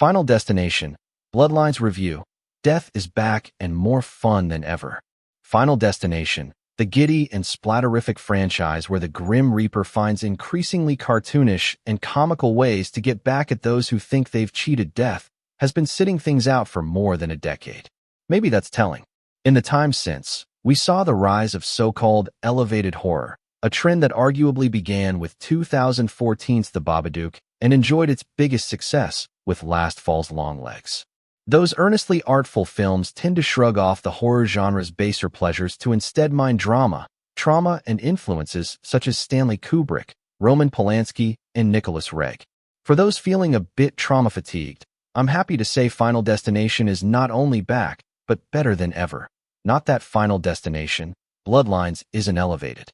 Final Destination, Bloodlines Review. Death is back and more fun than ever. Final Destination, the giddy and splatterific franchise where the Grim Reaper finds increasingly cartoonish and comical ways to get back at those who think they've cheated death, has been sitting things out for more than a decade. Maybe that's telling. In the time since, we saw the rise of so-called elevated horror, a trend that arguably began with 2014's The Babadook and enjoyed its biggest success with last fall's Longlegs. Those earnestly artful films tend to shrug off the horror genre's baser pleasures to instead mine drama, trauma, and influences such as Stanley Kubrick, Roman Polanski, and Nicolas Roeg. For those feeling a bit trauma-fatigued, I'm happy to say Final Destination is not only back, but better than ever. Not that Final Destination, Bloodlines isn't elevated.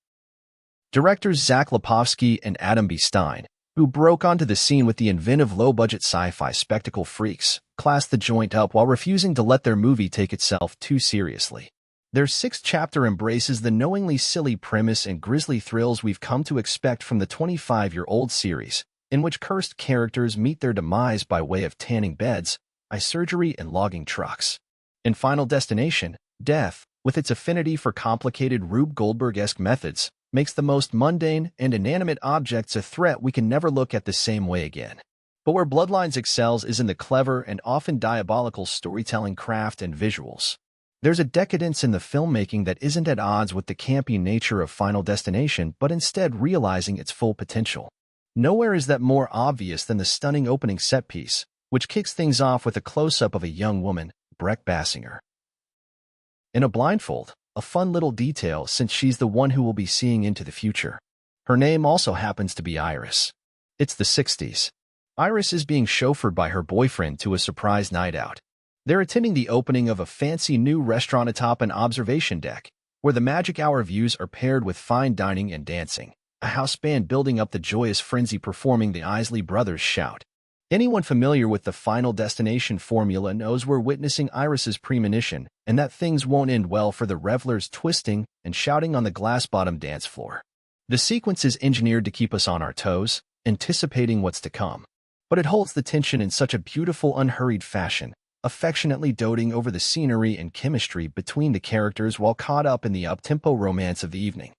Directors Zach Lipovsky and Adam B. Stein, who broke onto the scene with the inventive low-budget sci-fi spectacle Freaks, classed the joint up while refusing to let their movie take itself too seriously. Their sixth chapter embraces the knowingly silly premise and grisly thrills we've come to expect from the 25-year-old series, in which cursed characters meet their demise by way of tanning beds, eye surgery, and logging trucks. In Final Destination, death, with its affinity for complicated Rube Goldberg-esque methods, makes the most mundane and inanimate objects a threat we can never look at the same way again. But where Bloodlines excels is in the clever and often diabolical storytelling craft and visuals. There's a decadence in the filmmaking that isn't at odds with the campy nature of Final Destination, but instead realizing its full potential. Nowhere is that more obvious than the stunning opening set piece, which kicks things off with a close-up of a young woman, Breck Bassinger, in a blindfold, a fun little detail since she's the one who will be seeing into the future. Her name also happens to be Iris. It's the 60s. Iris is being chauffeured by her boyfriend to a surprise night out. They're attending the opening of a fancy new restaurant atop an observation deck, where the magic hour views are paired with fine dining and dancing, a house band building up the joyous frenzy performing the Isley Brothers' Shout. Anyone familiar with the Final Destination formula knows we're witnessing Iris's premonition and that things won't end well for the revelers twisting and shouting on the glass-bottom dance floor. The sequence is engineered to keep us on our toes, anticipating what's to come. But it holds the tension in such a beautiful, unhurried fashion, affectionately doting over the scenery and chemistry between the characters while caught up in the up-tempo romance of the evening.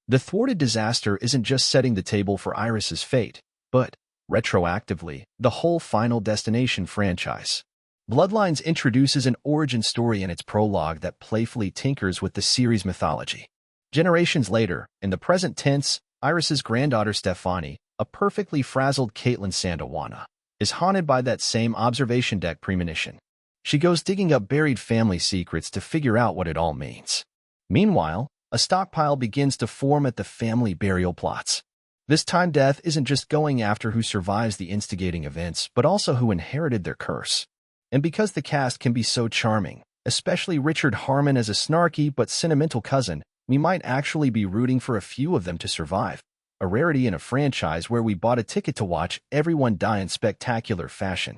The thwarted disaster isn't just setting the table for Iris's fate, but retroactively, the whole Final Destination franchise. Bloodlines introduces an origin story in its prologue that playfully tinkers with the series' mythology. Generations later, in the present tense, Iris's granddaughter Stefani, a perfectly frazzled Caitlin Sandawana, is haunted by that same observation deck premonition. She goes digging up buried family secrets to figure out what it all means. Meanwhile, a stockpile begins to form at the family burial plots. This time death isn't just going after who survives the instigating events, but also who inherited their curse. And because the cast can be so charming, especially Richard Harmon as a snarky but sentimental cousin, we might actually be rooting for a few of them to survive, a rarity in a franchise where we bought a ticket to watch everyone die in spectacular fashion.